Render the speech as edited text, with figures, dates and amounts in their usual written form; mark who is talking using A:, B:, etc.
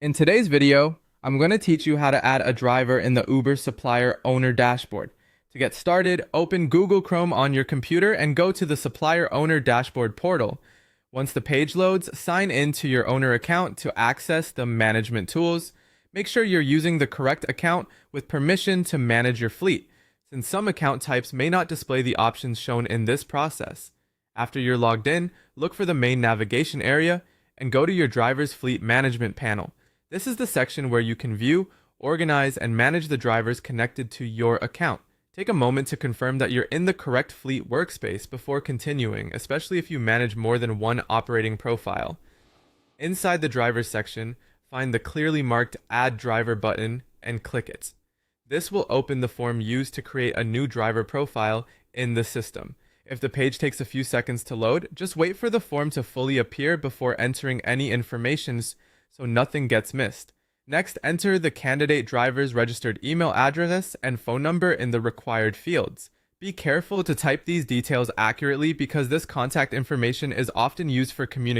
A: In today's video, I'm going to teach you how to add a driver in the Uber supplier owner dashboard. To get started, open Google Chrome on your computer and go to the supplier owner dashboard portal. Once the page loads, sign in to your owner account to access the management tools. Make sure you're using the correct account with permission to manage your fleet, since some account types may not display the options shown in this process. After you're logged in, look for the main navigation area and go to your driver's fleet management panel. This is the section where you can view, organize, and manage the drivers connected to your account. Take a moment to confirm that you're in the correct fleet workspace before continuing, especially if you manage more than one operating profile. Inside the drivers section, find the clearly marked Add Driver button and click it. This will open the form used to create a new driver profile in the system. If the page takes a few seconds to load, just wait for the form to fully appear before entering any information so nothing gets missed. Next, enter the candidate driver's registered email address and phone number in the required fields. Be careful to type these details accurately because this contact information is often used for communication